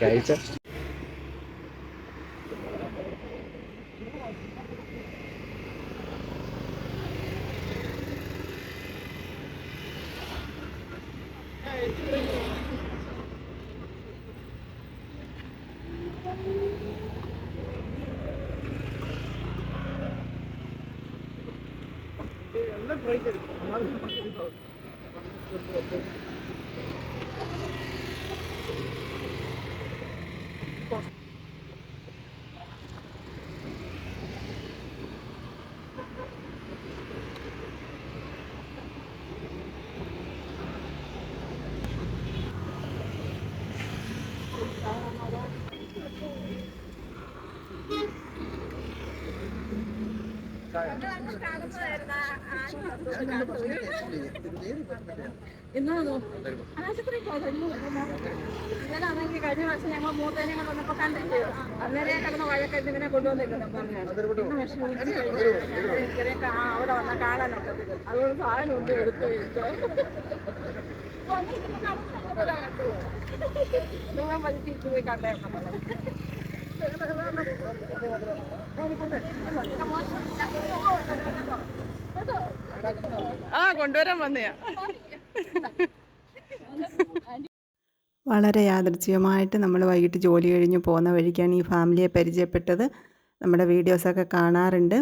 കഴിച്ച ഇന്നലാണെങ്കിൽ കഴിഞ്ഞ പ്രാവശ്യം ഞങ്ങൾ മൂത്തേനെ കൊണ്ട് വന്നപ്പോൾ കണ്ടിട്ട് അന്നേരം കിടന്ന വഴക്കായിട്ട് ഇങ്ങനെ കൊണ്ടുവന്നില്ലെന്ന് പറഞ്ഞു അവിടെ വന്ന കാണാനൊക്കത്തില്ല അതുകൊണ്ട് സാധനം ഉണ്ട് എടുത്തു നിങ്ങൾ പതിച്ചു പോയി കണ്ടേക്കണം. കൊണ്ടുവരാൻ വന്നയാ. വളരെ യാദൃച്ഛികമായിട്ട് നമ്മൾ വൈകിട്ട് ജോലി കഴിഞ്ഞ് പോകുന്ന വഴിക്കാണ് ഈ ഫാമിലിയെ പരിചയപ്പെട്ടത്. നമ്മുടെ വീഡിയോസൊക്കെ കാണാറുണ്ട്.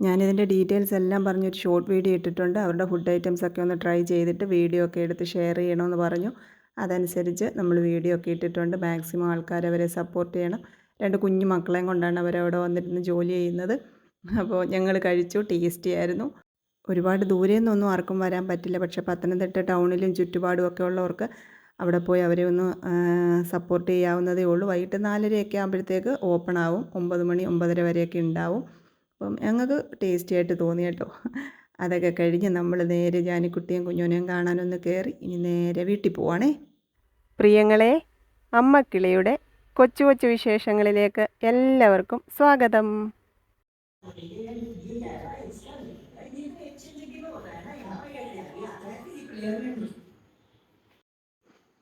ഞാനിതിൻ്റെ ഡീറ്റെയിൽസ് എല്ലാം പറഞ്ഞൊരു ഷോർട്ട് വീഡിയോ ഇട്ടിട്ടുണ്ട്. അവരുടെ ഫുഡ് ഐറ്റംസൊക്കെ ഒന്ന് ട്രൈ ചെയ്തിട്ട് വീഡിയോ ഒക്കെ എടുത്ത് ഷെയർ ചെയ്യണമെന്ന് പറഞ്ഞു. അതനുസരിച്ച് നമ്മൾ വീഡിയോ ഒക്കെ ഇട്ടിട്ടുണ്ട്. മാക്സിമം ആൾക്കാർ അവരെ സപ്പോർട്ട് ചെയ്യണം. 2 കുഞ്ഞു മക്കളെയും കൊണ്ടാണ് അവരവിടെ വന്നിരുന്ന് ജോലി ചെയ്യുന്നത്. അപ്പോൾ ഞങ്ങൾ കഴിച്ചു. ടേസ്റ്റി ആയിരുന്നു. ഒരുപാട് ദൂരെ നിന്നൊന്നും ആർക്കും വരാൻ പറ്റില്ല. പക്ഷേ പത്തനംതിട്ട ടൗണിലും ചുറ്റുപാടും ഒക്കെ ഉള്ളവർക്ക് അവിടെ പോയി അവരെ ഒന്ന് സപ്പോർട്ട് ചെയ്യാവുന്നതേ ഉള്ളൂ. വൈകിട്ട് 4:30 ആകുമ്പോഴത്തേക്ക് ഓപ്പൺ ആവും. 9 മണി 9:30 വരെയൊക്കെ ഉണ്ടാവും. അപ്പം ഞങ്ങൾക്ക് ടേസ്റ്റി ആയിട്ട് തോന്നി കേട്ടോ. അതൊക്കെ കഴിഞ്ഞ് നമ്മൾ നേരെ ജാനിക്കുട്ടിയും കുഞ്ഞോനെയും കാണാനൊന്ന് കയറി ഇനി നേരെ വീട്ടിൽ പോവാണേ. പ്രിയങ്ങളെ, അമ്മക്കിളിയുടെ കൊച്ചു കൊച്ചു വിശേഷങ്ങളിലേക്ക് എല്ലാവർക്കും സ്വാഗതം.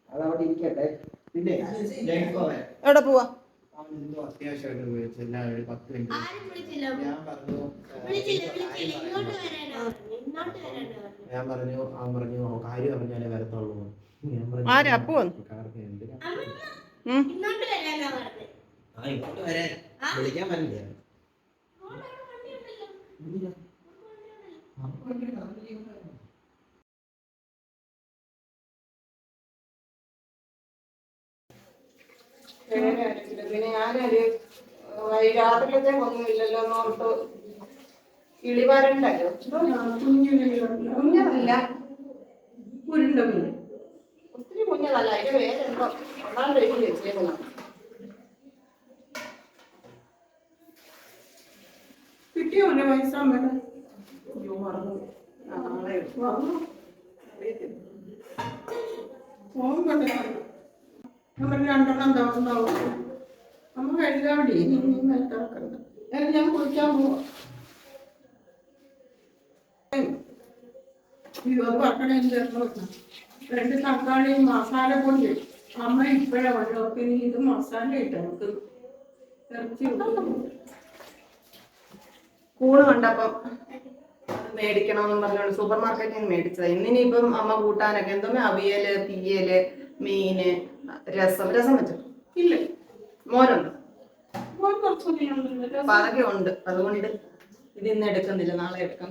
അതവിടെ ഇരിക്കട്ടെ. പിന്നെ എവിടെ പോവാ? അത്യാവശ്യമായിട്ട് വിളിച്ചു. എല്ലാവരും 10 മിനിറ്റ് ഞാൻ പറഞ്ഞു. അവൻ പറഞ്ഞു കാര്യം പറഞ്ഞാലേ വരത്തുള്ളൂ. ആരാ അപ്പു? ഇങ്ങോട്ട് വരാൻ വിളിക്കാൻ പറ്റില്ല. പിന്നെ ഞാനൊരു രാത്രിയിലത്തെ ഒന്നുമില്ലല്ലോ എന്നോർത്ത് കിളിവരണ്ടല്ലോ. കുഞ്ഞതല്ല, ഉരുണ്ട കുഞ്ഞ്. ഒത്തിരി കുഞ്ഞതല്ല. അതിന്റെ പേരെന്തോ ഒന്നാം എഴുതി വെച്ചേക്കണം. കിട്ടിയോ മോനെ പൈസ? അയ്യോ മറന്നു. നാളെ വന്നു ഫോൺ കണ്ടു. നമ്മൾ 2 ഉണ്ടാവും. നമ്മൾ കഴുകാൻ വേണ്ടി തിറക്കരുത്. ഞാൻ കുളിക്കാൻ പോവാം. അത് വറക്കണേ ചേർന്ന് വെക്കണം. 2 തക്കാളിയും മസാല പൊടി. അമ്മ ഇപ്പോഴാണ് വെള്ളമൊക്കെ ഇത് മസാല ഇട്ട് നമുക്ക് ഇറച്ചി കൂണ് കണ്ടപ്പം മേടിക്കണമെന്ന് പറഞ്ഞോണ്ട് സൂപ്പർ മാർക്കറ്റിൽ നിന്ന് മേടിച്ചത്. ഇന്നിനിയിപ്പം അമ്മ കൂട്ടാനൊക്കെ എന്തോ അവിയല്, തീയല്, മീന്, രസം വെച്ചു ഇല്ല. മോരുണ്ട്, അതൊക്കെ ഉണ്ട്. അതുകൊണ്ട് ഇത് ഇന്ന് എടുക്കുന്നില്ല, നാളെ എടുക്കാം.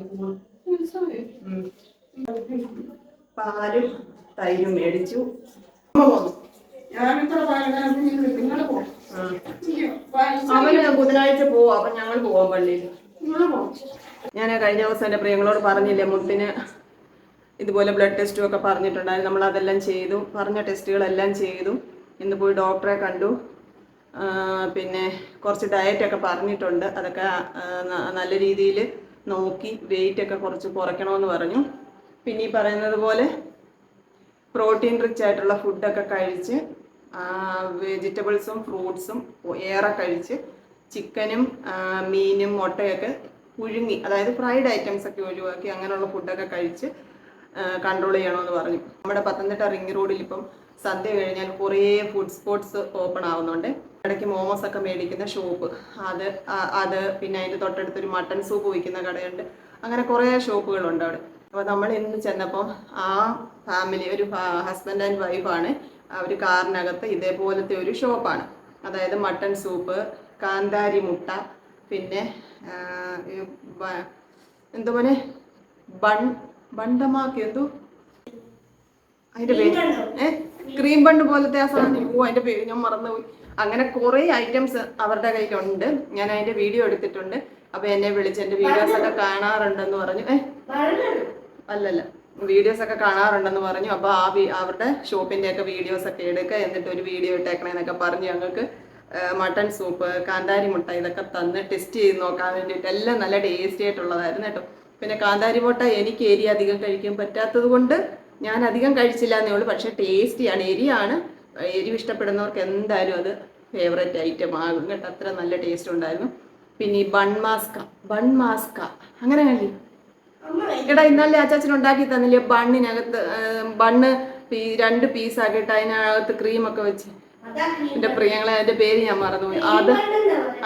പാലും തൈരും മേടിച്ചു. അവന് ബുധനാഴ്ച പോവും. അപ്പൊ ഞങ്ങൾ പോവാം പള്ളിയിൽ. ഞാൻ കഴിഞ്ഞ ദിവസം എൻ്റെ പ്രിയങ്ങളോട് പറഞ്ഞില്ലേ, മുട്ടിന് ഇതുപോലെ ബ്ലഡ് ടെസ്റ്റും ഒക്കെ പറഞ്ഞിട്ടുണ്ടായിരുന്നു. നമ്മളതെല്ലാം ചെയ്തു. പറഞ്ഞ ടെസ്റ്റുകളെല്ലാം ചെയ്തു. ഇന്ന് പോയി ഡോക്ടറെ കണ്ടു. പിന്നെ കുറച്ച് ഡയറ്റൊക്കെ പറഞ്ഞിട്ടുണ്ട്. അതൊക്കെ നല്ല രീതിയിൽ നോക്കി വെയിറ്റൊക്കെ കുറച്ച് കുറയ്ക്കണമെന്ന് പറഞ്ഞു. പിന്നെ ഈ പറയുന്നത് പോലെ പ്രോട്ടീൻ റിച്ച് ആയിട്ടുള്ള ഫുഡൊക്കെ കഴിച്ച് വെജിറ്റബിൾസും ഫ്രൂട്ട്സും ഏറെ കഴിച്ച് ചിക്കനും മീനും മുട്ടയൊക്കെ പുഴുങ്ങി, അതായത് ഫ്രൈഡ് ഐറ്റംസ് ഒക്കെ ഒഴിവാക്കി അങ്ങനെയുള്ള ഫുഡൊക്കെ കഴിച്ച് കൺട്രോൾ ചെയ്യണമെന്ന് പറഞ്ഞു. നമ്മുടെ പത്തനംതിട്ട റിംഗ് റോഡിൽ ഇപ്പം സന്ധ്യ കഴിഞ്ഞാൽ കുറേ ഫുഡ് സ്പോട്ട്സ് ഓപ്പൺ ആവുന്നുണ്ട്. ഇടയ്ക്ക് മോമോസ് ഒക്കെ മേടിക്കുന്ന ഷോപ്പ്, അത് പിന്നെ അതിൻ്റെ തൊട്ടടുത്തൊരു മട്ടൺ സൂപ്പ് വയ്ക്കുന്ന കടയുണ്ട്. അങ്ങനെ കുറേ ഷോപ്പുകളുണ്ട് അവിടെ. അപ്പോൾ നമ്മൾ ഇന്ന് ചെന്നപ്പോൾ ആ ഫാമിലി, ഒരു ഹസ്ബൻഡ് ആൻഡ് വൈഫാണ്, അവർ കാറിനകത്ത് ഇതേപോലത്തെ ഒരു ഷോപ്പാണ്. അതായത് മട്ടൺ സൂപ്പ്, കാന്താരി മുട്ട, പിന്നെ എന്തുപോലെ ബണ്ടമാക്കി എന്തോ അതിൻ്റെ പേര്, ക്രീം ബണ്ണ് പോലത്തെ ആ സാധനം, അതിൻ്റെ പേര് ഞാൻ മറന്നുപോയി. അങ്ങനെ കുറേ ഐറ്റംസ് അവരുടെ കയ്യിലുണ്ട്. ഞാൻ അതിൻ്റെ വീഡിയോ എടുത്തിട്ടുണ്ട്. അപ്പോൾ എന്നെ വിളിച്ച് എൻ്റെ വീഡിയോസൊക്കെ കാണാറുണ്ടെന്ന് പറഞ്ഞു. അല്ലല്ല, വീഡിയോസൊക്കെ കാണാറുണ്ടെന്ന് പറഞ്ഞു. അപ്പോൾ അവരുടെ ഷോപ്പിൻ്റെയൊക്കെ വീഡിയോസൊക്കെ എടുക്കുക, എന്നിട്ട് ഒരു വീഡിയോ ഇട്ടേക്കണേന്നൊക്കെ പറഞ്ഞ് ഞങ്ങൾക്ക് മട്ടൺ സൂപ്പ്, കാന്താരി മുട്ട ഇതൊക്കെ തന്ന് ടെസ്റ്റ് ചെയ്ത് നോക്കാൻ വേണ്ടിയിട്ട്. എല്ലാം നല്ല ടേസ്റ്റി ആയിട്ടുള്ളതായിരുന്നു കേട്ടോ. പിന്നെ കാന്താരി മുട്ട എനിക്ക് എരി അധികം കഴിക്കാൻ പറ്റാത്തത് കൊണ്ട് ഞാൻ അധികം കഴിച്ചില്ല എന്നേ ഉള്ളൂ. പക്ഷേ ടേസ്റ്റിയാണ്, എരിയാണ്. എരിവ് ഇഷ്ടപ്പെടുന്നവർക്ക് എന്തായാലും അത് ഫേവറേറ്റ് ഐറ്റം ആകും കേട്ടോ. അത്ര നല്ല ടേസ്റ്റ് ഉണ്ടായിരുന്നു. പിന്നെ ഈ ബൺ മാസ്ക അങ്ങനെ കണ്ടി എടാ, ഇന്നലെ അച്ചാച്ചൻ ഉണ്ടാക്കി തന്നില്ലേ ബണ്ണിനകത്ത്, ബണ്ണ് 2 പീസാക്കിയിട്ട് അതിനകത്ത് ക്രീമൊക്കെ വെച്ച്. എൻ്റെ പ്രിയങ്ങളെ, അതിൻ്റെ പേര് ഞാൻ മറന്നുപോയി. അത്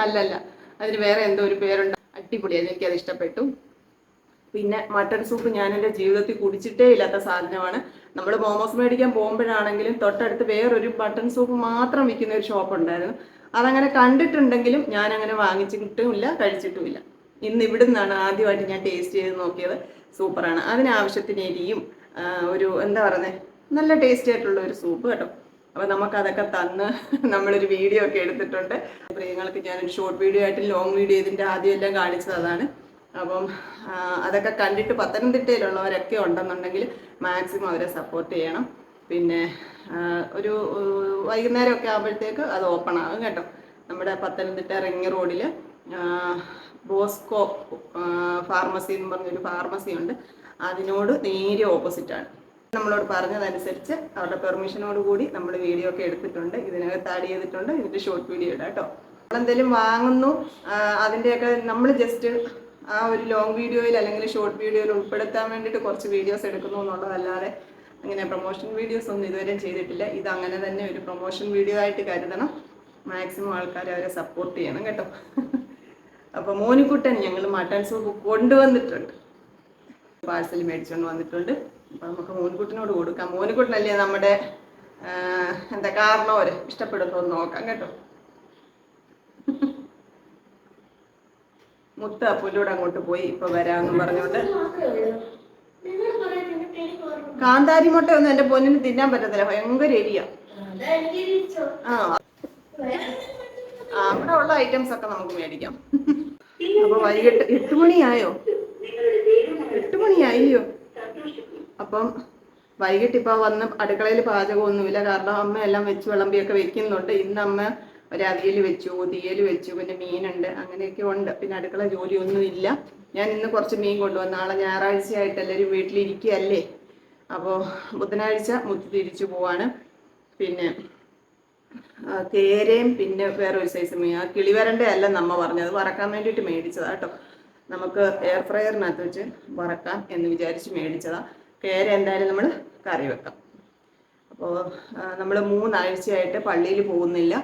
അല്ലല്ല, അതിന് വേറെ എന്തോ ഒരു പേരുണ്ട്. അടിപൊളിയായിരുന്നു, എനിക്കത് ഇഷ്ടപ്പെട്ടു. പിന്നെ മട്ടൺ സൂപ്പ് ഞാൻ എൻ്റെ ജീവിതത്തിൽ കുടിച്ചിട്ടേ ഇല്ലാത്ത സാധനമാണ്. നമ്മൾ മോമോസ് മേടിക്കാൻ പോകുമ്പോഴാണെങ്കിലും തൊട്ടടുത്ത് വേറൊരു മട്ടൺ സൂപ്പ് മാത്രം വിൽക്കുന്ന ഒരു ഷോപ്പ് ഉണ്ടായിരുന്നു. അതങ്ങനെ കണ്ടിട്ടുണ്ടെങ്കിലും ഞാൻ അങ്ങനെ വാങ്ങിച്ചിട്ടുമില്ല, കഴിച്ചിട്ടുമില്ല. ഇന്ന് ഇവിടെ നിന്നാണ് ആദ്യമായിട്ട് ഞാൻ ടേസ്റ്റ് ചെയ്ത് നോക്കിയത്. സൂപ്പറാണ്. അതിനാവശ്യത്തിന് എരിയും ഒരു എന്താ പറയുന്നത്, നല്ല ടേസ്റ്റി ആയിട്ടുള്ള ഒരു സൂപ്പ് കേട്ടോ. അപ്പോൾ നമുക്കതൊക്കെ തന്ന് നമ്മളൊരു വീഡിയോ ഒക്കെ എടുത്തിട്ടുണ്ട്. പ്രിയങ്ങൾക്ക് ഞാനൊരു ഷോർട്ട് വീഡിയോ ആയിട്ട് ലോങ് വീഡിയോ ഇതിൻ്റെ ആദ്യം എല്ലാം കാണിച്ചത് അതാണ്. അപ്പം അതൊക്കെ കണ്ടിട്ട് പത്തനംതിട്ടയിലുള്ളവരൊക്കെ ഉണ്ടെന്നുണ്ടെങ്കിൽ മാക്സിമം അവരെ സപ്പോർട്ട് ചെയ്യണം. പിന്നെ ഒരു വൈകുന്നേരമൊക്കെ ആകുമ്പോഴത്തേക്ക് അത് ഓപ്പൺ ആകും കേട്ടോ. നമ്മുടെ പത്തനംതിട്ട റിങ് റോഡിൽ ബോസ്കോ ഫാർമസി എന്ന് പറഞ്ഞൊരു ഫാർമസി ഉണ്ട്. അതിനോട് നേരെ ഓപ്പോസിറ്റാണ്. നമ്മളോട് പറഞ്ഞതനുസരിച്ച് അവരുടെ പെർമിഷനോട് കൂടി നമ്മൾ വീഡിയോ ഒക്കെ എടുത്തിട്ടുണ്ട്. ഇതിനകത്ത് ആഡ് ചെയ്തിട്ടുണ്ട്. ഇതിൻ്റെ ഷോർട്ട് വീഡിയോ ഇടാം കേട്ടോ. നമ്മളെന്തെങ്കിലും വാങ്ങുന്നു, അതിൻ്റെയൊക്കെ നമ്മൾ ജസ്റ്റ് ആ ഒരു ലോങ് വീഡിയോയിൽ അല്ലെങ്കിൽ ഷോർട്ട് വീഡിയോയിൽ ഉൾപ്പെടുത്താൻ വേണ്ടിയിട്ട് കുറച്ച് വീഡിയോസ് എടുക്കുന്നു എന്നുള്ളതല്ലാതെ അങ്ങനെ പ്രൊമോഷൻ വീഡിയോസ് ഒന്നും ഇതുവരെ ചെയ്തിട്ടില്ല. ഇത് അങ്ങനെ തന്നെ ഒരു പ്രൊമോഷൻ വീഡിയോ ആയിട്ട് കരുതണം. മാക്സിമം ആൾക്കാരെ അവരെ സപ്പോർട്ട് ചെയ്യണം കേട്ടോ. അപ്പോൾ മോനിക്കുട്ടൻ ഞങ്ങൾ മട്ടൺ സൂപ്പ് കൊണ്ടുവന്നിട്ടുണ്ട്, പാഴ്സൽ മേടിച്ചുകൊണ്ട് വന്നിട്ടുണ്ട്. അപ്പോൾ നമുക്ക് മോനിക്കുട്ടനോട് കൊടുക്കാം. മോനിക്കുട്ടനല്ലേ നമ്മുടെ എന്താ കാരണവര്, ഇഷ്ടപ്പെടുന്നോ നോക്കാം കേട്ടോ. മുത്ത അപ്പൂലൂടെ അങ്ങോട്ട് പോയി, ഇപ്പൊ വരാമെന്ന് പറഞ്ഞോണ്ട്. കാന്താരി മുട്ട ഒന്നും എൻ്റെ പൊന്നിന് തിന്നാൻ പറ്റത്തില്ല, ഭയങ്കര എരിയ. അവിടെ ഉള്ള ഐറ്റംസ് ഒക്കെ നമുക്ക് മേടിക്കാം. അപ്പൊ വൈകിട്ട് 8 മണിയായോ? 8 മണിയായോ? അപ്പം വൈകിട്ട് ഇപ്പൊ വന്ന് അടുക്കളയിൽ പാചകമൊന്നുമില്ല. കാരണം അമ്മ എല്ലാം വെച്ച് വിളമ്പിയൊക്കെ വെക്കുന്നുണ്ട്. ഇന്ന് അമ്മ ഒരു അവിയൽ വെച്ചു, തീയൽ വെച്ചു, പിന്നെ മീനുണ്ട്, അങ്ങനെയൊക്കെ ഉണ്ട്. പിന്നെ അടുക്കള ജോലിയൊന്നും ഇല്ല. ഞാൻ ഇന്ന് കുറച്ച് മീൻ കൊണ്ടുവന്നു. നാളെ ഞായറാഴ്ചയായിട്ട് എല്ലാവരും വീട്ടിലിരിക്കുകയല്ലേ. അപ്പോൾ ബുധനാഴ്ച മുത്ത് തിരിച്ചു പോവാണ്. പിന്നെ കേരയും പിന്നെ വേറൊരു സൈസ് മീൻ, ആ കിളിവരൻ്റെ അല്ല നമ്മ പറഞ്ഞത്, വറക്കാൻ വേണ്ടിയിട്ട് മേടിച്ചതാണ് കേട്ടോ. നമുക്ക് എയർ ഫ്രയറിനകത്ത് വെച്ച് വറക്കാം എന്ന് വിചാരിച്ച് മേടിച്ചതാണ്. കേര എന്തായാലും നമ്മൾ കറി വെക്കാം. അപ്പോൾ നമ്മൾ 3 ആഴ്ചയായിട്ട് പള്ളിയിൽ പോകുന്നില്ല.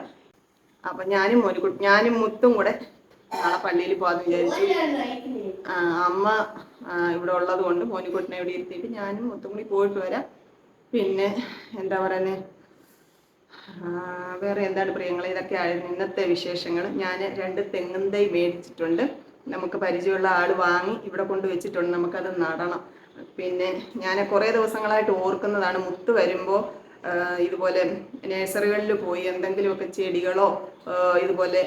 അപ്പം ഞാനും മുത്തും കൂടെ നാളെ പള്ളിയിൽ പോകാമെന്ന് വിചാരിച്ചു. അമ്മ ഇവിടെ ഉള്ളത് കൊണ്ട് മോനിക്കുട്ടിനെ ഇവിടെ ഇരുത്തിയിട്ട് ഞാനും മുത്തും കൂടി പോയിട്ട് വരാം. പിന്നെ എന്താ പറയുന്നത്, വേറെ എന്താണ് പ്രിയങ്ങളെ, ഇതൊക്കെ ആയിരുന്നു ഇന്നത്തെ വിശേഷങ്ങൾ. ഞാൻ 2 തെങ്ങും തൈ മേടിച്ചിട്ടുണ്ട്. നമുക്ക് പരിചയമുള്ള ആൾ വാങ്ങി ഇവിടെ കൊണ്ട് വെച്ചിട്ടുണ്ട്. നമുക്കത് നടണം. പിന്നെ ഞാൻ കുറേ ദിവസങ്ങളായിട്ട് ഓർക്കുന്നതാണ്, മുത്ത് വരുമ്പോൾ ഇതുപോലെ നഴ്സറികളിൽ പോയി എന്തെങ്കിലുമൊക്കെ ചെടികളോ ഇതുപോലെ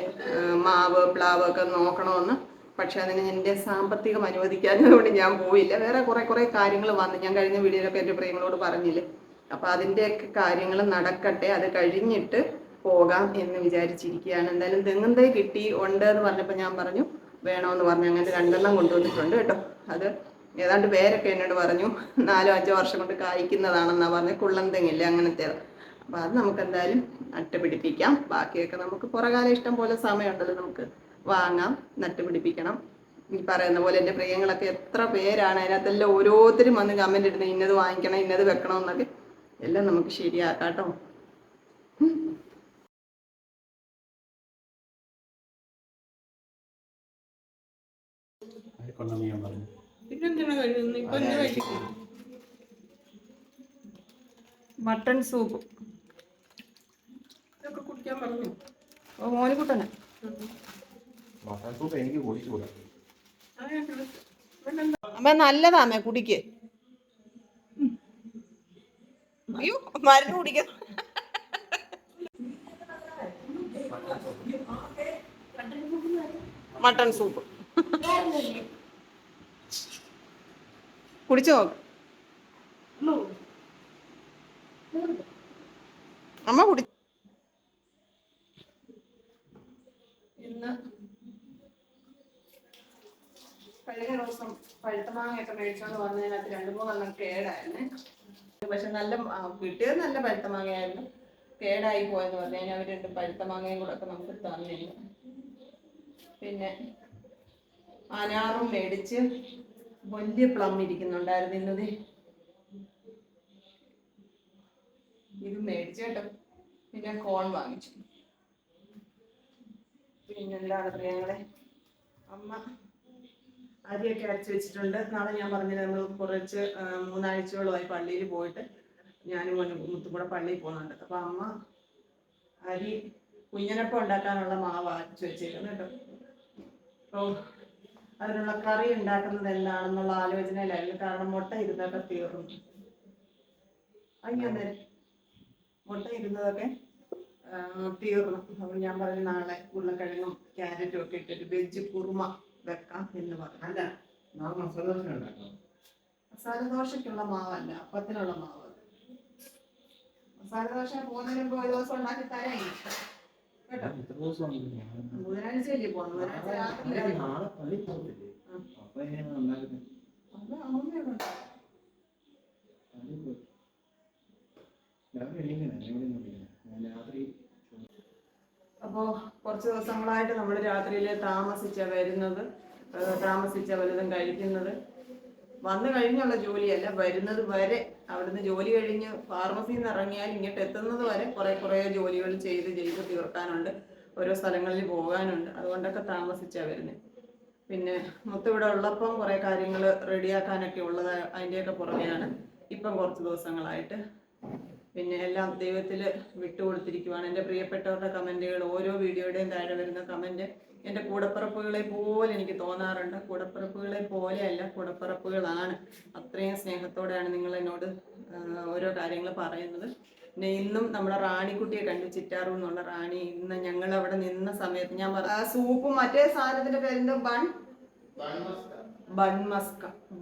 മാവ് പ്ലാവ് ഒക്കെ നോക്കണമെന്ന്. പക്ഷെ അതിന് എൻ്റെ സാമ്പത്തികം അനുവദിക്കാത്തതുകൊണ്ട് ഞാൻ പോയില്ല. വേറെ കുറേ കാര്യങ്ങൾ വന്നു. ഞാൻ കഴിഞ്ഞ വീഡിയോയിലൊക്കെ എൻ്റെ പ്രിയങ്ങളോട് പറഞ്ഞില്ലേ. അപ്പോൾ അതിൻ്റെയൊക്കെ കാര്യങ്ങൾ നടക്കട്ടെ, അത് കഴിഞ്ഞിട്ട് പോകാം എന്ന് വിചാരിച്ചിരിക്കുകയാണ്. എന്തായാലും തെങ്ങും തൈ ഉണ്ട് എന്ന് പറഞ്ഞപ്പോൾ ഞാൻ പറഞ്ഞു വേണമെന്ന് പറഞ്ഞു. അങ്ങനെ 2 എണ്ണം കൊണ്ടുവന്നിട്ടുണ്ട് കേട്ടോ. അത് ഏതാണ്ട് പേരൊക്കെ എന്നോട് പറഞ്ഞു 4-5 വർഷം കൊണ്ട് കായ്ക്കുന്നതാണെന്നാണ് പറഞ്ഞത്. കുള്ളൻ തെങ്ങില്ലേ, അങ്ങനത്തേത്. അപ്പോൾ അത് നമുക്ക് എന്തായാലും നട്ടുപിടിപ്പിക്കാം. ബാക്കിയൊക്കെ നമുക്ക് പുറകാലം ഇഷ്ടം പോലെ സമയമുണ്ടല്ലോ, നമുക്ക് വാങ്ങാം, നട്ടുപിടിപ്പിക്കണം. ഈ പറയുന്ന പോലെ എൻ്റെ പ്രിയങ്ങളൊക്കെ എത്ര പേരാണ് അതിനകത്തെല്ലാം ഓരോരുത്തരും വന്ന് കമൻ്റ് ഇടുന്നത്, ഇന്നത് വാങ്ങിക്കണം, ഇന്നത് വെക്കണം എന്നൊക്കെ. എല്ലാം നമുക്ക് ശരിയാക്കാം കേട്ടോ. പിന്നെന്താണ് കഴിയുന്നത്? ഇപ്പൊ എന്ത് കഴിക്കും? മട്ടൺ സൂപ്പ് ഇതൊക്കെ കുടിക്കാൻ പറഞ്ഞു. ഓ മോനിക്കുട്ടനെ അമ്മ നല്ലതാമേ കുടിക്ക്. അയ്യോ മരുന്ന് കുടിക്ക. മട്ടൺ സൂപ്പ് കുടിച്ചു നോക്ക്. അമ്മ കുടി. ഇന്ന് കഴിഞ്ഞ ദിവസം പഴുത്തമാങ്ങയൊക്കെ മേടിച്ചോണ്ട് വന്നതിനകത്ത് 2-3 കേടായിരുന്നേ. പക്ഷെ നല്ല കിട്ടിയത് നല്ല പഴുത്തമാങ്ങയായിരുന്നു. കേടായി പോയെന്ന് പറഞ്ഞാൽ അവർ 2 പഴുത്തമാങ്ങയും കൂടെ ഒക്കെ നമുക്ക് തന്നില്ല. പിന്നെ അനാറും മേടിച്ച് വലിയ പ്ലം ഇരിക്കുന്നുണ്ടായിരുന്നു ഇന്നത്. ഇത് മേടിച്ചു കേട്ടോ. പിന്നെ കോൺ വാങ്ങിച്ചു. പിന്നെന്താണ് പ്രിയങ്ങളെ, അമ്മ അരിയൊക്കെ അരച്ച് വെച്ചിട്ടുണ്ട്. നാളെ ഞാൻ പറഞ്ഞത് നമ്മൾ കുറച്ച് 3 ആഴ്ചയോളമായി പള്ളിയിൽ പോയിട്ട് ഞാനും മുത്തും കൂടെ പള്ളിയിൽ പോകുന്നുണ്ട്. അപ്പം അമ്മ അരി കുഞ്ഞനപ്പം ഉണ്ടാക്കാനുള്ള മാവ് അരച്ച് വെച്ചേക്കുന്നു കേട്ടോ. അപ്പോൾ അതിനുള്ള കറി ഉണ്ടാക്കുന്നത് എന്താണെന്നുള്ള ആലോചനയിലായിരുന്നു. കാരണം മുട്ട ഇരുന്നതൊക്കെ തീർന്നു. അങ്ങനെ മുട്ട ഇരുന്നതൊക്കെ തീർന്നു. അപ്പോൾ ഞാൻ പറഞ്ഞു നാളെ ഉരുളക്കിഴങ്ങും ക്യാരറ്റും ഒക്കെ ഇട്ടിട്ട് വെജ് കുറുമ വെക്കാം എന്ന് പറഞ്ഞു. മസാല ദോശയ്ക്കുള്ള മാവല്ല, അപ്പത്തിനുള്ള മാവ്. മസാല ദോശ പോകുന്നതിന് മുമ്പ് ഒരു ദിവസം ഉണ്ടാക്കി തരാം കേട്ടോ. ബുധനാഴ്ചയല്ലേ പോകുന്നു. ബുധനാഴ്ച രാത്രി അപ്പോൾ കുറച്ച് ദിവസങ്ങളായിട്ട് നമ്മൾ രാത്രിയിൽ താമസിച്ച വലുതും കഴിക്കുന്നത്. വന്നു കഴിഞ്ഞുള്ള ജോലിയല്ല, വരുന്നത് വരെ അവിടുന്ന് ജോലി കഴിഞ്ഞ് ഫാർമസിയിൽ നിന്ന് ഇറങ്ങിയാൽ ഇങ്ങോട്ട് എത്തുന്നത് വരെ കുറേ ജോലികൾ ചെയ്ത് തീർക്കാനുണ്ട്. ഓരോ സ്ഥലങ്ങളിൽ പോകാനുണ്ട്. അതുകൊണ്ടൊക്കെ താമസിച്ചാണ് വരുന്നത്. പിന്നെ ഇവിടെ ഉള്ളപ്പം കുറേ കാര്യങ്ങൾ റെഡിയാക്കാനൊക്കെ ഉള്ളത്, അതിൻ്റെയൊക്കെ പുറകെയാണ് ഇപ്പം കുറച്ച് ദിവസങ്ങളായിട്ട്. പിന്നെ എല്ലാം ദൈവത്തിൽ വിട്ടുകൊടുത്തിരിക്കുവാണ്. എൻ്റെ പ്രിയപ്പെട്ടവരുടെ കമൻറ്റുകൾ, ഓരോ വീഡിയോയുടെയും താഴെ വരുന്ന കമൻറ്റ് എൻ്റെ കൂടപ്പിറപ്പുകളെ പോലെ എനിക്ക് തോന്നാറുണ്ട്. കൂടപ്പിറപ്പുകളെ പോലെയല്ല, കൂടപ്പിറപ്പുകളാണ്. അത്രയും സ്നേഹത്തോടെയാണ് നിങ്ങൾ എന്നോട് ഓരോ കാര്യങ്ങൾ പറയുന്നത്. പിന്നെ ഇന്നും നമ്മുടെ റാണിക്കുട്ടിയെ കണ്ടു, ചിറ്റാറു എന്നുള്ള റാണി. ഇന്ന് ഞങ്ങൾ അവിടെ നിന്ന സമയത്ത് ഞാൻ സൂപ്പും മറ്റേ സാധനത്തിൻ്റെ പേരെന്തോ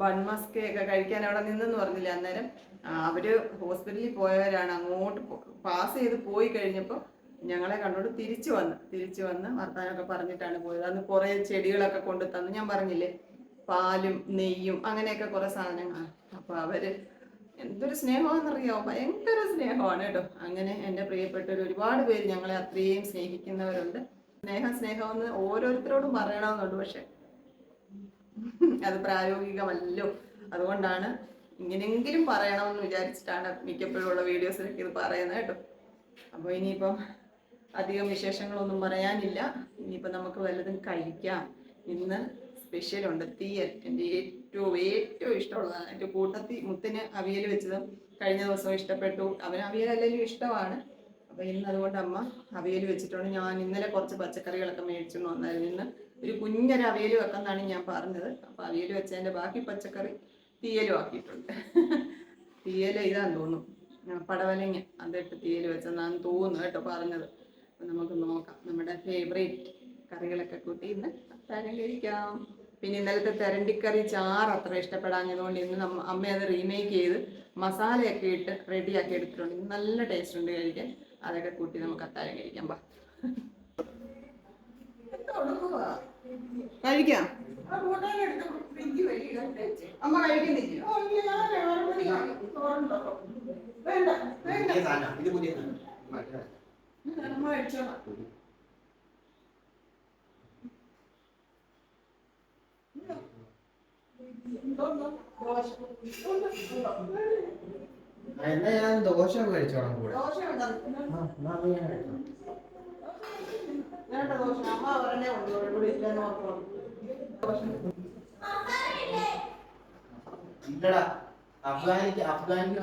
ബൺമസ്കയൊക്കെ കഴിക്കാൻ അവിടെ നിന്നെന്ന് പറഞ്ഞില്ല. അന്നേരം അവര് ഹോസ്പിറ്റലിൽ പോയവരാണ്. അങ്ങോട്ട് പാസ് ചെയ്ത് പോയി കഴിഞ്ഞപ്പോൾ ഞങ്ങളെ കണ്ടോണ്ട് തിരിച്ചു വന്ന് വർത്താനൊക്കെ പറഞ്ഞിട്ടാണ് പോയത്. അന്ന് കുറേ ചെടികളൊക്കെ കൊണ്ടു തന്നു. ഞാൻ പറഞ്ഞില്ലേ, പാലും നെയ്യും അങ്ങനെയൊക്കെ കുറേ സാധനങ്ങളാണ്. അപ്പോൾ അവര് എന്തൊരു സ്നേഹമാണെന്നറിയാമോ, ഭയങ്കര സ്നേഹമാണ് കേട്ടോ. അങ്ങനെ എൻ്റെ പ്രിയപ്പെട്ടവർ ഒരുപാട് പേര് ഞങ്ങളെ അത്രയും സ്നേഹിക്കുന്നവരുണ്ട്. സ്നേഹമെന്ന് ഓരോരുത്തരോടും പറയണമെന്നുണ്ട്, പക്ഷെ അത് പ്രായോഗികമല്ലോ. അതുകൊണ്ടാണ് ഇങ്ങനെങ്കിലും പറയണമെന്ന് വിചാരിച്ചിട്ടാണ് മിക്കപ്പോഴും ഉള്ള വീഡിയോസിലൊക്കെ ഇത് പറയുന്നത് കേട്ടോ. അപ്പോൾ ഇനിയിപ്പം അധികം വിശേഷങ്ങളൊന്നും പറയാനില്ല. ഇനിയിപ്പോൾ നമുക്ക് വല്ലതും കഴിക്കാം. ഇന്ന് സ്പെഷ്യലുണ്ട്, തീയൽ. എൻ്റെ ഏറ്റവും ഇഷ്ടമുള്ളതാണ്. എൻ്റെ കൂട്ടത്തിൽ മുത്തിന് അവിയൽ വെച്ചത് കഴിഞ്ഞ ദിവസം ഇഷ്ടപ്പെട്ടു. അവന് അവിയലല്ലെങ്കിലും ഇഷ്ടമാണ്. അപ്പോൾ ഇന്ന് അതുകൊണ്ട് അമ്മ അവിയൽ വെച്ചിട്ടുണ്ട്. ഞാൻ ഇന്നലെ കുറച്ച് പച്ചക്കറികളൊക്കെ മേടിച്ചുകൊണ്ട് വന്നായിരുന്നു. ഇന്ന് ഒരു കുഞ്ഞൊരു അവിയൽ വെക്കാന്നാണ് ഞാൻ പറഞ്ഞത്. അപ്പോൾ അവിയൽ വെച്ചതിൻ്റെ ബാക്കി പച്ചക്കറി തീയലും ആക്കിയിട്ടുണ്ട്. തീയൽ ഇതാന്ന് തോന്നുന്നു, പടവലങ്ങ അതിട്ട് തീയൽ വെച്ചെന്നാന്ന് തോന്നുന്നു കേട്ടോ പറഞ്ഞത്. അപ്പം നമുക്ക് നോക്കാം. നമ്മുടെ ഫേവറേറ്റ് കറികളൊക്കെ കൂട്ടി ഇന്ന് അത്താഴം കഴിക്കാം. പിന്നെ ഇന്നലത്തെ തെരണ്ടിക്കറി ചാറ് അത്ര ഇഷ്ടപ്പെടാഞ്ഞതുകൊണ്ട് ഇന്ന് അമ്മ അത് റീമേക്ക് ചെയ്ത് മസാലയൊക്കെ ഇട്ട് റെഡിയാക്കി എടുത്തിട്ടുണ്ട്. ഇന്ന് നല്ല ടേസ്റ്റ് ഉണ്ട് കഴിക്കാൻ. അതൊക്കെ കൂട്ടി നമുക്ക് അത്താഴം കഴിക്കാം. കഴിക്കാം. അമ്മ കഴിക്കുന്നില്ല. എന്നാ ഞാൻ ദോശ കഴിച്ചോളാം കൂടെ. ദോശ ഉണ്ടോ? എന്നാ അത് ഞാൻ കഴിച്ചോളാം. വേണ്ട ദോശ, അമ്മ ഒരെണ്ണേ ഉള്ളൂ, ഇവിടെ ഇല്ലെന്ന് മാത്രം. ഇല്ലടാ, അഫ്ഗാനിക്ക്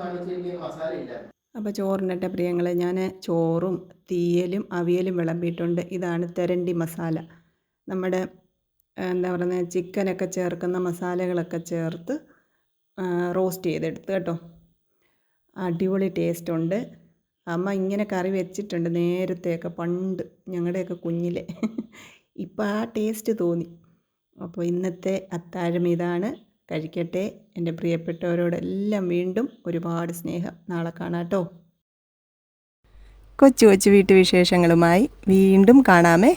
വാങ്ങിച്ചിരിക്കുന്ന മസാല ഇല്ല. അപ്പോൾ ചോറിനട്ടെ പ്രിയങ്ങളെ, ഞാൻ ചോറും തീയലും അവിയലും വിളമ്പിയിട്ടുണ്ട്. ഇതാണ് തെരണ്ടി മസാല. നമ്മുടെ എന്താ പറയുന്നത്, ചിക്കനൊക്കെ ചേർക്കുന്ന മസാലകളൊക്കെ ചേർത്ത് റോസ്റ്റ് ചെയ്തെടുത്ത് കേട്ടോ. അടിപൊളി ടേസ്റ്റുണ്ട്. അമ്മ ഇങ്ങനെ കറി വെച്ചിട്ടുണ്ട് നേരത്തെയൊക്കെ, പണ്ട് ഞങ്ങളുടെയൊക്കെ കുഞ്ഞിലെ. ഇപ്പം ആ ടേസ്റ്റ് തോന്നി. അപ്പോൾ ഇന്നത്തെ അത്താഴം ഇതാണ്. കഴിക്കട്ടെ. എൻ്റെ പ്രിയപ്പെട്ടവരോടെല്ലാം വീണ്ടും ഒരുപാട് സ്നേഹം. നാളെ കാണാം കേട്ടോ. കൊച്ചു കൊച്ചു വീട്ടുവിശേഷങ്ങളുമായി വീണ്ടും കാണാമേ.